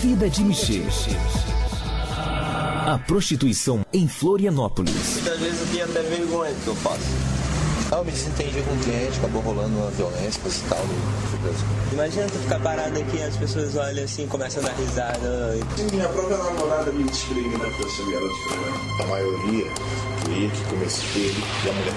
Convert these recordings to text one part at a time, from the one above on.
Vida de Michê. A prostituição em Florianópolis. Muitas vezes eu tenho até vergonha do que eu faço. Eu me desentendi com o cliente, acabou rolando uma violência, coisa e tal. Imagina tu ficar parado aqui, as pessoas olham assim, começam a dar risada. Minha própria namorada me discrimina porque eu sou garota de programa. A maioria queria que comesse ele e a mulher.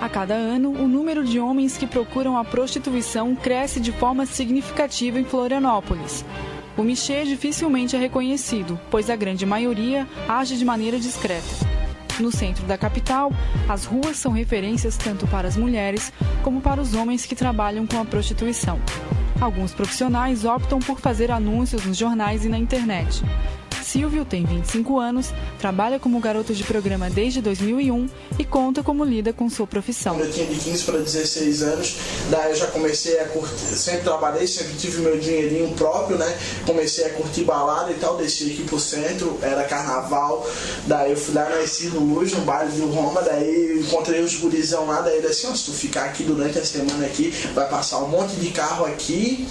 A cada ano, o número de homens que procuram a prostituição cresce de forma significativa em Florianópolis. O Michê dificilmente é reconhecido, pois a grande maioria age de maneira discreta. No centro da capital, as ruas são referências tanto para as mulheres como para os homens que trabalham com a prostituição. Alguns profissionais optam por fazer anúncios nos jornais e na internet. Silvio tem 25 anos, trabalha como garoto de programa desde 2001 e conta como lida com sua profissão. Eu tinha de 15 para 16 anos, daí eu já comecei a curtir, sempre trabalhei, sempre tive meu dinheirinho próprio, né? Comecei a curtir balada e tal, desci aqui pro centro, era carnaval, daí eu fui lá na Ciro Luz, no baile do Roma, daí encontrei os gurizão lá, daí assim, ó, se tu ficar aqui durante a semana aqui, vai passar um monte de carro aqui.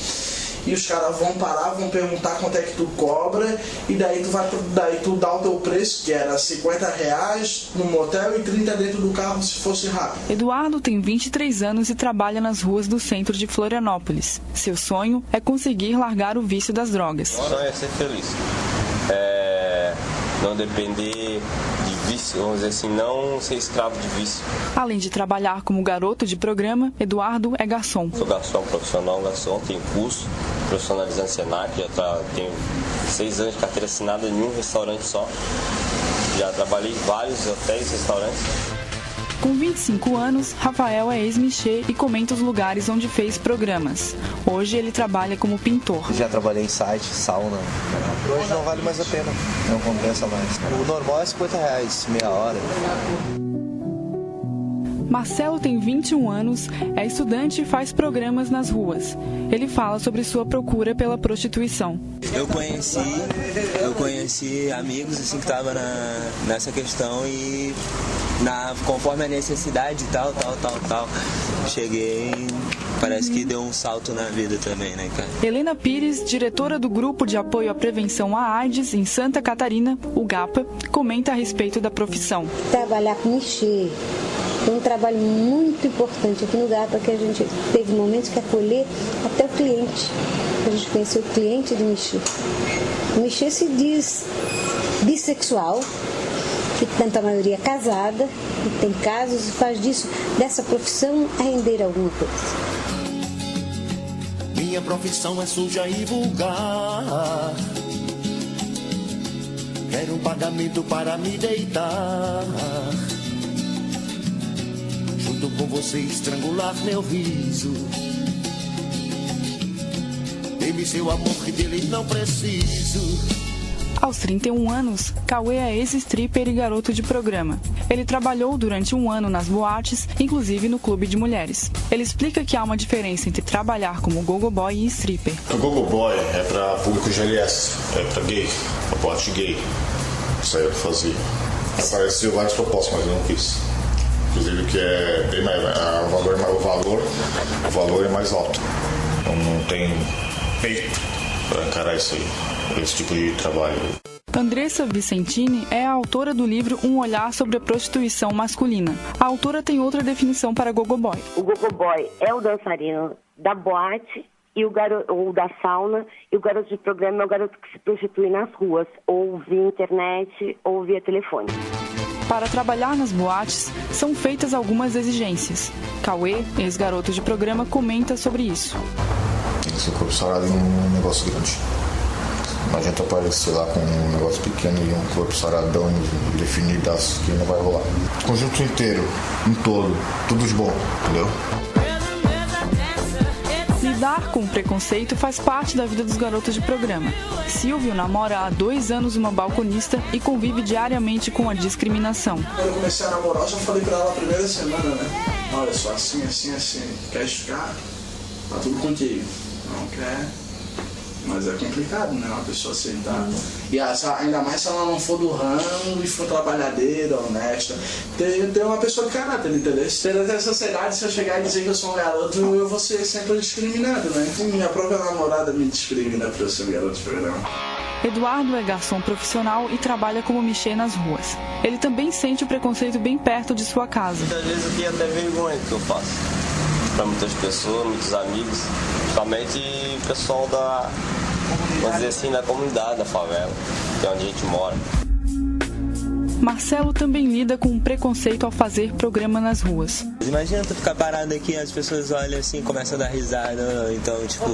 E os caras vão parar, vão perguntar quanto é que tu cobra, e daí tu dá o teu preço, que era R$50 no motel e 30 dentro do carro se fosse rápido. Eduardo tem 23 anos e trabalha nas ruas do centro de Florianópolis. Seu sonho é conseguir largar o vício das drogas. O sonho é ser feliz. Não depender de vício, vamos dizer assim, não ser escravo de vício. Além de trabalhar como garoto de programa, Eduardo é garçom. Sou garçom profissional, tenho curso profissionalizando Senac, tenho 6 anos de carteira assinada em um restaurante só. Já trabalhei em vários hotéis e restaurantes. Com 25 anos, Rafael é ex-Michê e comenta os lugares onde fez programas. Hoje ele trabalha como pintor. Já trabalhei em site, sauna. Hoje não vale mais a pena, não compensa mais. O normal é R$50, meia hora. Marcelo tem 21 anos, é estudante e faz programas nas ruas. Ele fala sobre sua procura pela prostituição. Eu conheci amigos assim, que estavam nessa questão e conforme a necessidade tal. Cheguei, parece que deu um salto na vida também, né, cara? Helena Pires, diretora do Grupo de Apoio à Prevenção à AIDS em Santa Catarina, o GAPA, comenta a respeito da profissão. Trabalhar com Michê é um trabalho muito importante aqui no GAPA, que a gente teve momentos que acolher até o cliente. A gente conheceu o cliente do Michê. O Michê se diz bissexual, que tanta maioria é casada, e tem casos e faz dessa profissão render alguma coisa. Minha profissão é suja e vulgar. Quero um pagamento para me deitar. Junto com você estrangular meu riso. Dê-me seu amor que dele não preciso. Aos 31 anos, Cauê é ex-stripper e garoto de programa. Ele trabalhou durante um ano nas boates, inclusive no clube de mulheres. Ele explica que há uma diferença entre trabalhar como gogoboy e stripper. O gogoboy é para público GLS, é para gay, para boate gay. Isso aí eu fazia. Apareceu várias propostas, mas eu não quis. Inclusive que é bem mais, o valor é mais alto. Então não tem peito para encarar isso aí. Esse tipo de trabalho. Andressa Vicentini é a autora do livro Um Olhar sobre a Prostituição Masculina. A autora tem outra definição para gogoboy. O gogoboy é o dançarino da boate e ou da sauna, e o garoto de programa é o garoto que se prostitui nas ruas, ou via internet, ou via telefone. Para trabalhar nas boates, são feitas algumas exigências. Cauê, ex-garoto de programa, comenta sobre isso. Tem que ser corpo sarado em um negócio grande. Não adianta aparecer lá com um negócio pequeno e um corpo saradão definidaço que não vai rolar. O conjunto inteiro, em todo, tudo de bom, entendeu? Lidar com o preconceito faz parte da vida dos garotos de programa. Silvio namora há 2 anos uma balconista e convive diariamente com a discriminação. Quando eu comecei a namorar, eu já falei pra ela a primeira semana, né? Olha só, assim, quer ficar? Tá tudo contigo. Não quer? Mas é complicado, né? Uma pessoa aceitar. E ainda mais se ela não for do ramo e for trabalhadeira, honesta. Tem uma pessoa de caráter, entendeu? Perante a sociedade, se eu chegar e dizer que eu sou um garoto, eu vou ser sempre discriminado, né? Minha própria namorada me discrimina por eu ser um garoto de programa. Eduardo é garçom profissional e trabalha como michê nas ruas. Ele também sente o preconceito bem perto de sua casa. Muitas vezes eu tenho até vergonha do que eu faço. Para muitas pessoas, muitos amigos, principalmente o pessoal vamos dizer assim, da comunidade, da favela, que é onde a gente mora. Marcelo também lida com o preconceito ao fazer programa nas ruas. Imagina tu ficar parado aqui, as pessoas olham assim, começam a dar risada, então tipo...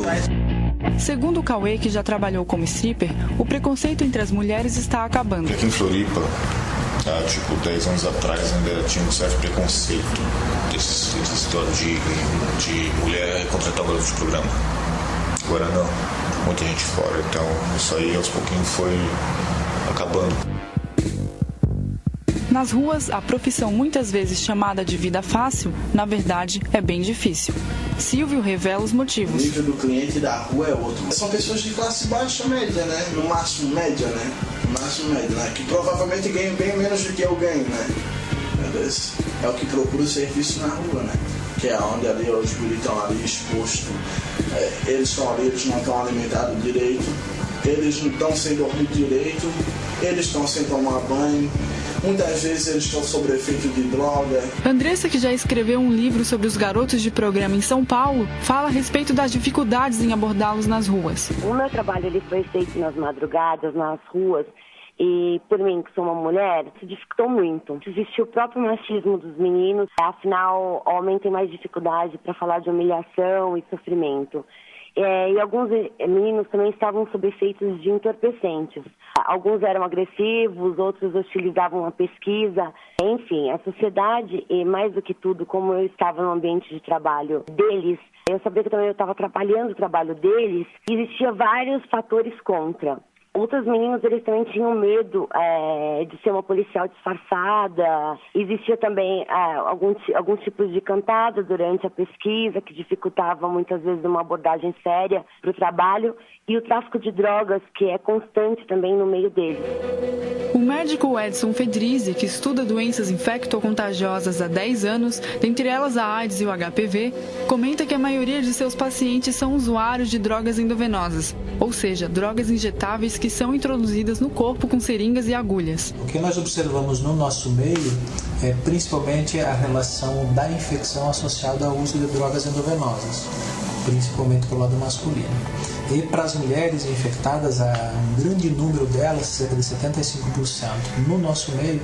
Segundo o Cauê, que já trabalhou como stripper, o preconceito entre as mulheres está acabando. Aqui em Floripa, há tipo 10 anos atrás, ainda tinha um certo preconceito dessa história de mulher contratar garoto de programa. Agora não, muita gente fora, então isso aí aos pouquinhos foi acabando. Nas ruas, a profissão muitas vezes chamada de vida fácil, na verdade, é bem difícil. Silvio revela os motivos. O nível do cliente da rua é outro. São pessoas de classe baixa média, né? No máximo média, né? No máximo média, né? Que provavelmente ganham bem menos do que eu ganho, né? É o que procura o serviço na rua, né? Que é onde ali os guris estão ali expostos. Eles estão ali, eles não estão alimentados direito. Eles não estão sem dormir direito. Eles estão sem tomar banho. Muitas vezes eles estão sob efeito de droga. Andressa, que já escreveu um livro sobre os garotos de programa em São Paulo, fala a respeito das dificuldades em abordá-los nas ruas. O meu trabalho ele foi feito nas madrugadas, nas ruas, e por mim, que sou uma mulher, se dificultou muito. Existe o próprio machismo dos meninos, afinal, homem tem mais dificuldade para falar de humilhação e sofrimento. E alguns meninos também estavam sob efeitos de entorpecentes. Alguns eram agressivos, outros hostilizavam a pesquisa. Enfim, a sociedade, e mais do que tudo, como eu estava no ambiente de trabalho deles, eu sabia que também eu estava atrapalhando o trabalho deles, e existia vários fatores contra. Outros meninos, eles também tinham medo de ser uma policial disfarçada. Existia também alguns tipos de cantada durante a pesquisa, que dificultava muitas vezes uma abordagem séria para o trabalho. E o tráfico de drogas, que é constante também no meio deles. O médico Edson Fedrizzi, que estuda doenças infecto-contagiosas há 10 anos, dentre elas a AIDS e o HPV, comenta que a maioria de seus pacientes são usuários de drogas endovenosas, ou seja, drogas injetáveis que são introduzidas no corpo com seringas e agulhas. O que nós observamos no nosso meio é principalmente a relação da infecção associada ao uso de drogas endovenosas, principalmente pelo lado masculino. E para as mulheres infectadas, há um grande número delas, cerca de 75%. No nosso meio,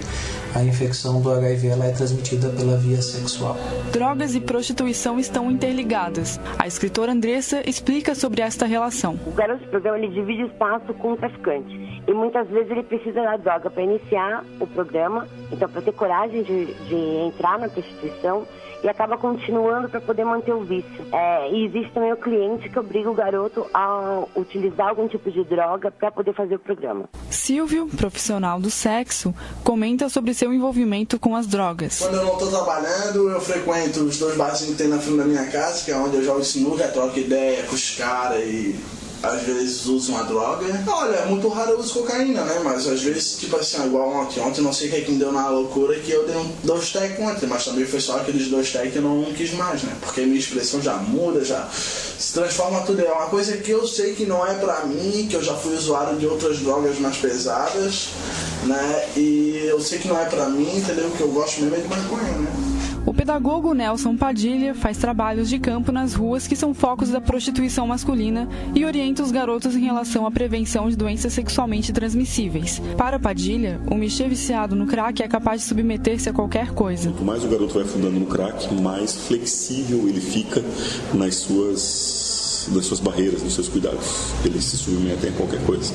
a infecção do HIV ela é transmitida pela via sexual. Drogas e prostituição estão interligadas. A escritora Andressa explica sobre esta relação. O garoto de programa ele divide espaço com o traficante. E muitas vezes ele precisa da droga para iniciar o programa, então para ter coragem de entrar na prostituição, e acaba continuando para poder manter o vício. E existe também o cliente que obriga o garoto a utilizar algum tipo de droga para poder fazer o programa. Silvio, profissional do sexo, comenta sobre seu envolvimento com as drogas. Quando eu não estou trabalhando, eu frequento os 2 barzinhos que tem na frente da minha casa, que é onde eu jogo sinuca, troco ideia com os caras e às vezes uso uma droga. Olha, é muito raro eu uso cocaína, né? Mas às vezes, tipo assim, igual ontem não sei o que me deu na loucura que eu dei 2 tec ontem, mas também foi só aqueles 2 tec que eu não quis mais, né? Porque minha expressão já muda, já se transforma tudo. É uma coisa que eu sei que não é pra mim, que eu já fui usuário de outras drogas mais pesadas, né? E eu sei que não é pra mim, entendeu? O que eu gosto mesmo é de maconha, né? O pedagogo Nelson Padilha faz trabalhos de campo nas ruas que são focos da prostituição masculina e orienta os garotos em relação à prevenção de doenças sexualmente transmissíveis. Para Padilha, o michê viciado no crack é capaz de submeter-se a qualquer coisa. Quanto mais o garoto vai afundando no crack, mais flexível ele fica nas suas barreiras, nos seus cuidados. Eles se submetem a qualquer coisa.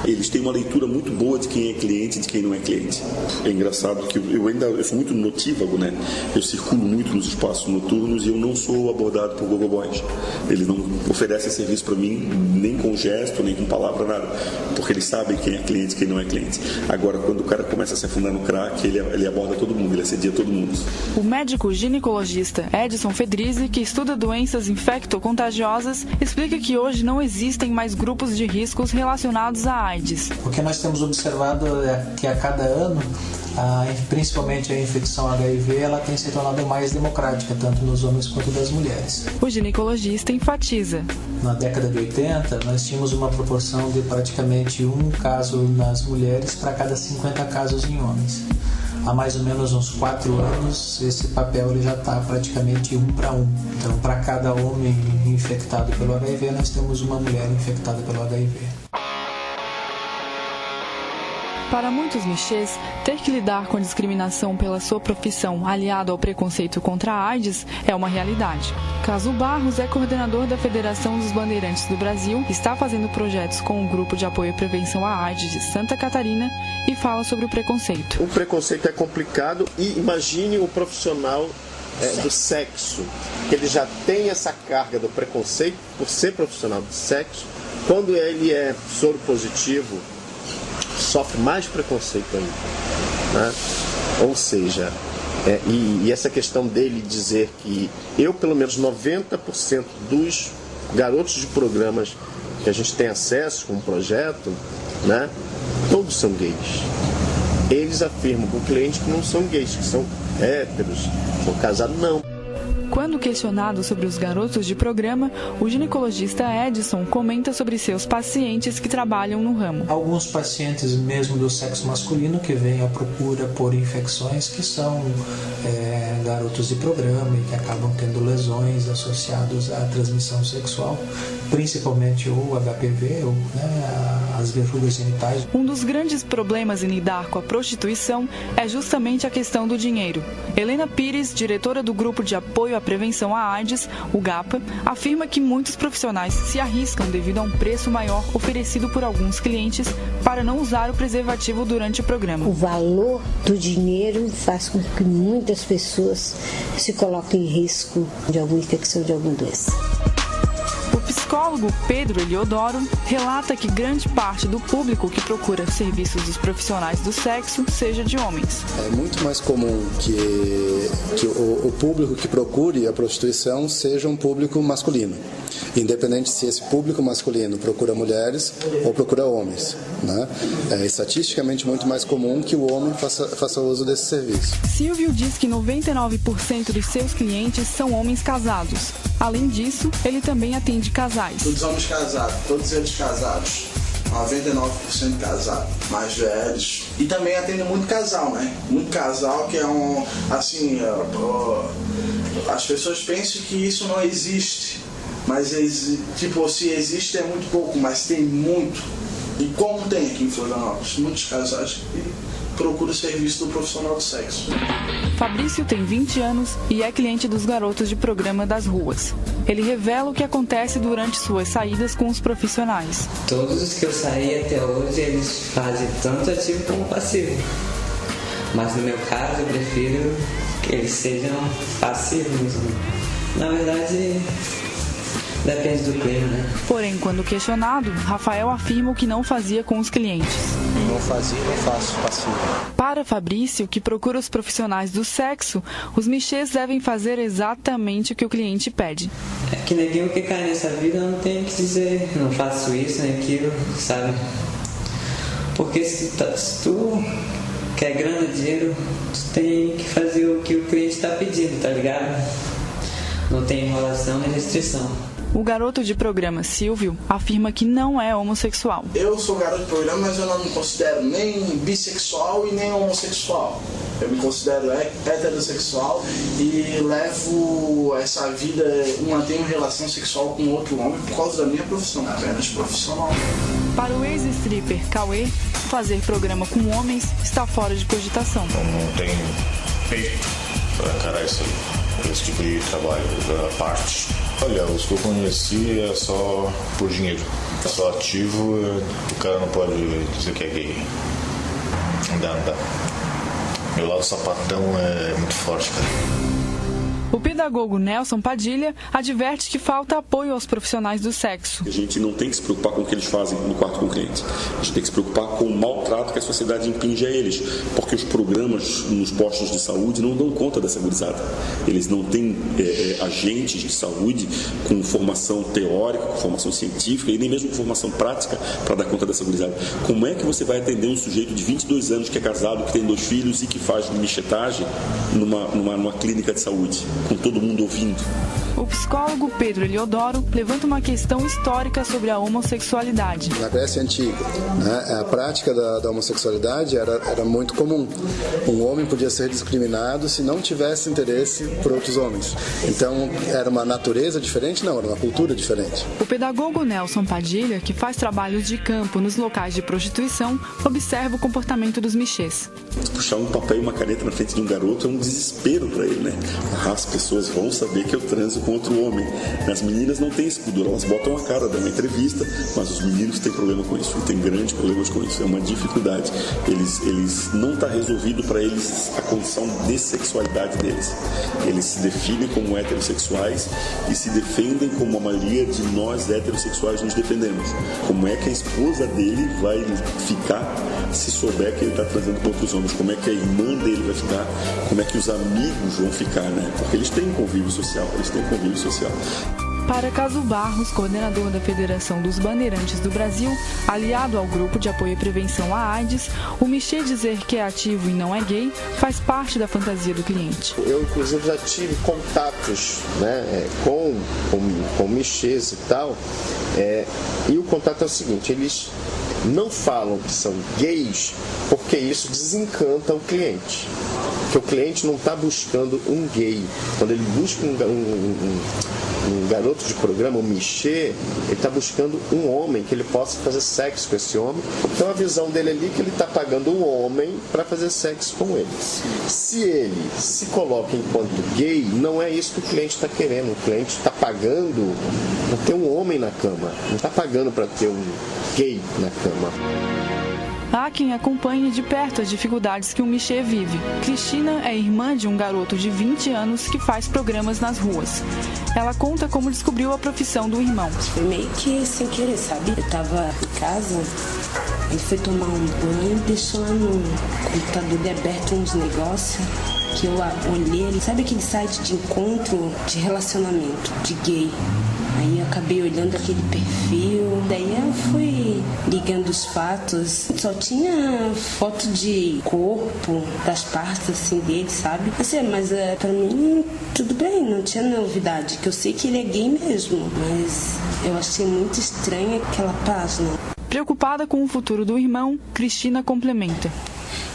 Eles têm uma leitura muito boa de quem é cliente e de quem não é cliente. É engraçado que eu sou muito notívago, né? eu circulo muito nos espaços noturnos e eu não sou abordado por gogoboys. Eles não oferecem serviço para mim, nem com gesto, nem com palavra, nada, porque eles sabem quem é cliente e quem não é cliente. Agora, quando o cara começa a se afundar no crack, ele aborda todo mundo, ele assedia todo mundo. O médico ginecologista Edson Fedrizzi, que estuda doenças infecto-contagiosas, explica que hoje não existem mais grupos de riscos relacionados à AIDS. O que nós temos observado é que a cada ano, principalmente a infecção HIV, ela tem se tornado mais democrática, tanto nos homens quanto das mulheres. O ginecologista enfatiza. Na década de 80, nós tínhamos uma proporção de praticamente um caso nas mulheres para cada 50 casos em homens. Há mais ou menos uns 4 anos, esse papel ele já está praticamente 1 para 1. Então, para cada homem infectado pelo HIV, nós temos uma mulher infectada pelo HIV. Para muitos michês, ter que lidar com a discriminação pela sua profissão aliado ao preconceito contra a AIDS é uma realidade. Caso Barros é coordenador da Federação dos Bandeirantes do Brasil, está fazendo projetos com o Grupo de Apoio e Prevenção à AIDS de Santa Catarina e fala sobre o preconceito. O preconceito é complicado e imagine o profissional do sexo, que ele já tem essa carga do preconceito por ser profissional do sexo, quando ele é soro positivo, sofre mais preconceito ainda, né? Ou seja, e essa questão dele dizer que pelo menos 90% dos garotos de programas que a gente tem acesso com o projeto, né, todos são gays. Eles afirmam com o cliente que não são gays, que são héteros, ou casados, não. Quando questionado sobre os garotos de programa, o ginecologista Edson comenta sobre seus pacientes que trabalham no ramo. Alguns pacientes mesmo do sexo masculino que vêm à procura por infecções que são garotos de programa e que acabam tendo lesões associadas à transmissão sexual, principalmente o HPV, ou as verrugas genitais. Um dos grandes problemas em lidar com a prostituição é justamente a questão do dinheiro. Helena Pires, diretora do Grupo de Apoio à Prevenção à AIDS, o GAPA, afirma que muitos profissionais se arriscam devido a um preço maior oferecido por alguns clientes para não usar o preservativo durante o programa. O valor do dinheiro faz com que muitas pessoas se coloquem em risco de alguma infecção, de alguma doença. O psicólogo Pedro Eliodoro relata que grande parte do público que procura serviços dos profissionais do sexo seja de homens. É muito mais comum que o público que procure a prostituição seja um público masculino, independente se esse público masculino procura mulheres ou procura homens, né? É estatisticamente muito mais comum que o homem faça uso desse serviço. Silvio diz que 99% dos seus clientes são homens casados. Além disso, ele também atende casais. Todos homens casados, todos eles casados. 99% casados, mais velhos. E também atende muito casal, né? Muito casal que é assim, as pessoas pensam que isso não existe. Mas, tipo, se existe é muito pouco, mas tem muito. E como tem aqui em Florianópolis, muitos casais que procuram o serviço do profissional do sexo. Fabrício tem 20 anos e é cliente dos garotos de programa das ruas. Ele revela o que acontece durante suas saídas com os profissionais. Todos os que eu saí até hoje, eles fazem tanto ativo como passivo. Mas no meu caso, eu prefiro que eles sejam passivos. Na verdade, depende do clima, né? Porém, quando questionado, Rafael afirma o que não fazia com os clientes. Não fazia e não faço passivo. Para Fabrício, que procura os profissionais do sexo, os michês devem fazer exatamente o que o cliente pede. É que ninguém que cai nessa vida não tem que dizer não faço isso nem aquilo, sabe? Porque se tu quer grana, dinheiro, tu tem que fazer o que o cliente está pedindo, tá ligado? Não tem enrolação nem restrição. O garoto de programa Silvio afirma que não é homossexual. Eu sou garoto de programa, mas eu não me considero nem bissexual e nem homossexual. Eu me considero heterossexual e levo essa vida, mantenho relação sexual com outro homem por causa da minha profissão, apenas profissional. Para o ex-stripper Cauê, fazer programa com homens está fora de cogitação. Não tem peito para encarar esse tipo de trabalho da parte. Olha, os que eu conheci é só por dinheiro. Só ativo, o cara não pode dizer que é gay. Não dá. Meu lado sapatão é muito forte, cara. O pedagogo Nelson Padilha adverte que falta apoio aos profissionais do sexo. A gente não tem que se preocupar com o que eles fazem no quarto com o cliente. A gente tem que se preocupar com o maltrato que a sociedade impinge a eles, porque os programas nos postos de saúde não dão conta dessa gurizada. Eles não têm agentes de saúde com formação teórica, com formação científica e nem mesmo com formação prática para dar conta dessa gurizada. Como é que você vai atender um sujeito de 22 anos que é casado, que tem 2 filhos e que faz michetagem numa clínica de saúde, com todo mundo ouvindo? O psicólogo Pedro Eliodoro levanta uma questão histórica sobre a homossexualidade. Na Grécia Antiga, a prática da homossexualidade era muito comum. Um homem podia ser discriminado se não tivesse interesse por outros homens. Então, era uma natureza diferente? Não, era uma cultura diferente. O pedagogo Nelson Padilha, que faz trabalhos de campo nos locais de prostituição, observa o comportamento dos michês. Puxar um papel e uma caneta na frente de um garoto é um desespero para ele, né? As pessoas vão saber que eu transo com outro homem. As meninas não têm esse pudor, elas botam a cara, dão uma entrevista, mas os meninos têm problema com isso, e têm grandes problemas com isso. É uma dificuldade. Eles não está resolvido para eles a condição de sexualidade deles. Eles se definem como heterossexuais e se defendem como a maioria de nós heterossexuais nos defendemos. Como é que a esposa dele vai ficar se souber que ele está transando com outros homens? Como é que a irmã dele vai ficar? Como é que os amigos vão ficar, né? Porque eles têm convívio social, Para Caso Barros, coordenador da Federação dos Bandeirantes do Brasil, aliado ao Grupo de Apoio e Prevenção à AIDS, o michê dizer que é ativo e não é gay faz parte da fantasia do cliente. Eu, inclusive, já tive contatos, né, com michês e tal, e o contato é o seguinte: eles não falam que são gays porque isso desencanta o cliente. Porque o cliente não está buscando um gay. Quando ele busca um garoto de programa, um michê, ele está buscando um homem que ele possa fazer sexo com esse homem. Então a visão dele ali é que ele está pagando um homem para fazer sexo com ele. Se ele se coloca enquanto gay, não é isso que o cliente está querendo. O cliente está pagando para ter um homem na cama, não está pagando para ter um gay na cama. Há quem acompanhe de perto as dificuldades que o michê vive. Cristina é irmã de um garoto de 20 anos que faz programas nas ruas. Ela conta como descobriu a profissão do irmão. Foi meio que sem querer, sabe? Eu tava em casa, ele foi tomar um banho e deixou lá no computador de aberto uns negócios que eu olhei. Sabe aquele site de encontro de relacionamento, de gay? Aí eu acabei olhando aquele perfil, daí eu fui ligando os fatos. Só tinha foto de corpo, das partes assim dele, sabe? Assim, mas pra mim tudo bem, não tinha novidade, que eu sei que ele é gay mesmo, mas eu achei muito estranha aquela página. Preocupada com o futuro do irmão, Cristina complementa.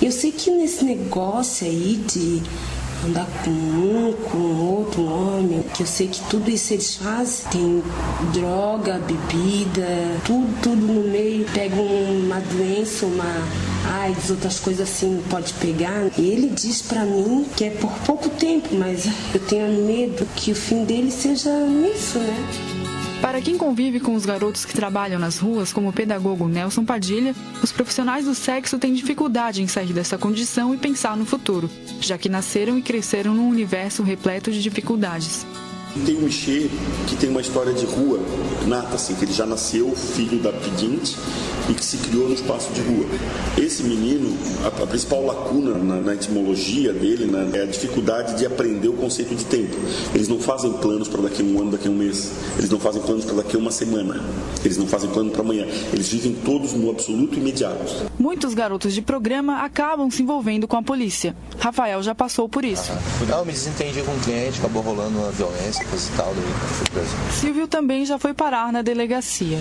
Eu sei que nesse negócio aí de andar com outro homem, que eu sei que tudo isso eles fazem, tem droga, bebida, tudo no meio, pega uma doença, uma AIDS, outras coisas assim, pode pegar. E ele diz pra mim que é por pouco tempo, mas eu tenho medo que o fim dele seja isso, né? Para quem convive com os garotos que trabalham nas ruas, como o pedagogo Nelson Padilha, os profissionais do sexo têm dificuldade em sair dessa condição e pensar no futuro, já que nasceram e cresceram num universo repleto de dificuldades. Tem um michê que tem uma história de rua nata, assim, que ele já nasceu filho da pedinte e que se criou no espaço de rua. Esse menino, a principal lacuna na etimologia dele, né, é a dificuldade de aprender o conceito de tempo. Eles não fazem planos para daqui a um ano, daqui a um mês. Eles não fazem planos para daqui a uma semana. Eles não fazem plano para amanhã. Eles vivem todos no absoluto imediato. Muitos garotos de programa acabam se envolvendo com a polícia. Rafael já passou por isso. Não, me desentendi com o cliente, acabou rolando uma violência, coisa e tal, daí fui preso. Silvio também já foi parar na delegacia.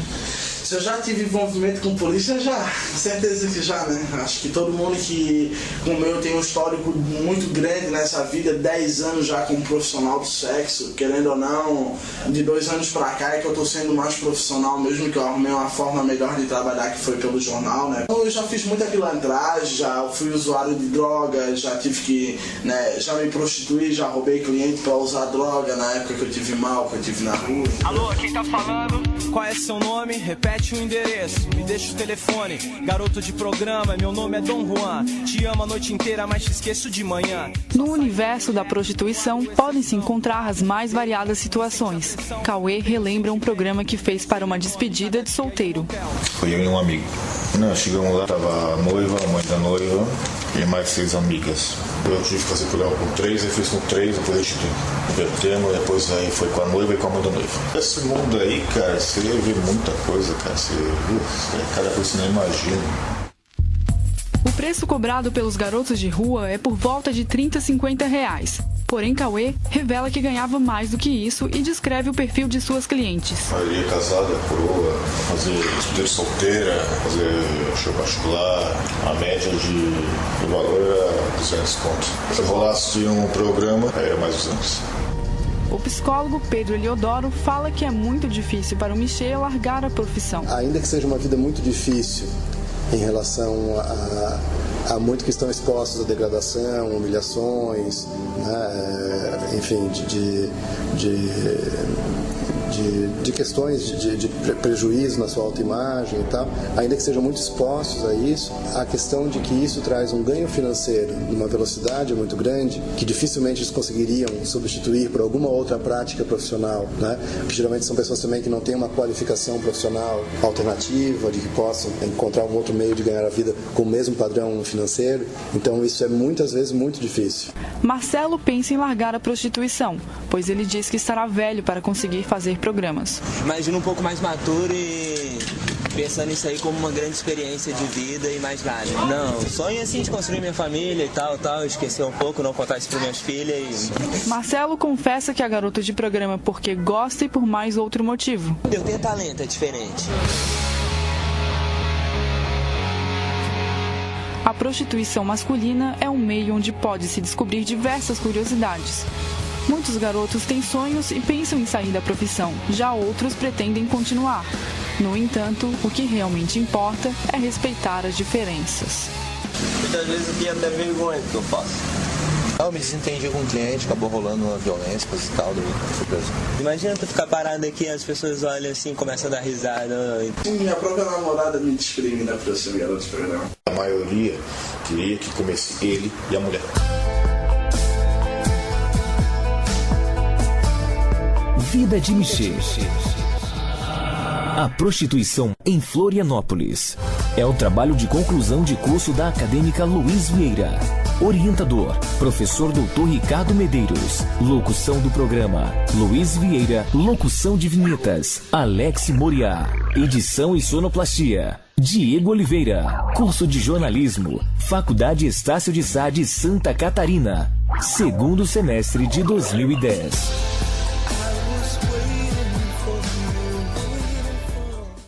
Se eu já tive envolvimento com polícia, já, certeza que já, né? Acho que todo mundo que, como eu, tem um histórico muito grande nessa vida, 10 anos já como profissional do sexo, querendo ou não, de 2 anos pra cá é que eu tô sendo mais profissional mesmo, que eu arrumei uma forma melhor de trabalhar, que foi pelo jornal, né? Eu já fiz muita pilantragem, já fui usuário de droga, já tive que, né, já me prostituí, já roubei cliente pra usar droga na época que eu tive mal, que eu tive na rua. Alô, quem tá falando? Qual é seu nome? Repete o endereço, me deixa o telefone. Garoto de programa, meu nome é Dom Juan. Te amo a noite inteira, mas te esqueço de manhã. No universo da prostituição, podem se encontrar as mais variadas situações. Cauê relembra um programa que fez para uma despedida de solteiro. Foi eu e um amigo. Chegamos lá, tava a noiva, a mãe da noiva e mais 6 amigas. Eu tive que fazer programa com 3, aí fiz com 3, depois a gente invertemos, depois aí foi com a noiva e com a mãe da noiva. Esse mundo aí, cara, você vê muita coisa, cara, você cada coisa você não imagina. O preço cobrado pelos garotos de rua é por volta de R$30 a R$50. Porém, Cauê revela que ganhava mais do que isso e descreve o perfil de suas clientes. A maioria casada, coroa, fazer solteira, fazer show particular, a média de valor era 200 contos. Se rolasse um programa, era mais 200. O psicólogo Pedro Eliodoro fala que é muito difícil para o Michê largar a profissão. Ainda que seja uma vida muito difícil em relação a muito que estão expostos à degradação, humilhações, né, enfim, de questões de prejuízo na sua autoimagem e tal, ainda que sejam muito expostos a isso, a questão de que isso traz um ganho financeiro numa velocidade muito grande, que dificilmente eles conseguiriam substituir por alguma outra prática profissional, né? Que geralmente são pessoas também que não têm uma qualificação profissional alternativa, de que possam encontrar um outro meio de ganhar a vida com o mesmo padrão financeiro. Então isso é muitas vezes muito difícil. Marcelo pensa em largar a prostituição, pois ele diz que estará velho para conseguir fazer programas. Imagino um pouco mais maturo e pensando nisso aí como uma grande experiência de vida e mais nada. Não, sonho assim de construir minha família e tal, esquecer um pouco, não contar isso para minhas filhas. Marcelo confessa que é garoto de programa porque gosta e por mais outro motivo. Eu tenho talento, é diferente. A prostituição masculina é um meio onde pode se descobrir diversas curiosidades. Muitos garotos têm sonhos e pensam em sair da profissão, já outros pretendem continuar. No entanto, o que realmente importa é respeitar as diferenças. Muitas vezes eu tenho até vergonha do que eu faço. Eu me desentendi com um cliente, acabou rolando uma violência, coisa e tal, surpresa. Imagina tu ficar parado aqui, as pessoas olham assim, começam a dar risada. Minha própria namorada me discrimina por eu ser garoto de programa. A maioria queria que comesse ele e a mulher. Vida de Michê. A prostituição em Florianópolis. É o trabalho de conclusão de curso da acadêmica Luiz Vieira. Orientador, professor Dr. Ricardo Medeiros. Locução do programa, Luiz Vieira. Locução de vinhetas, Alex Moriá. Edição e sonoplastia, Diego Oliveira. Curso de jornalismo, Faculdade Estácio de Sá de Santa Catarina. Segundo semestre de 2010.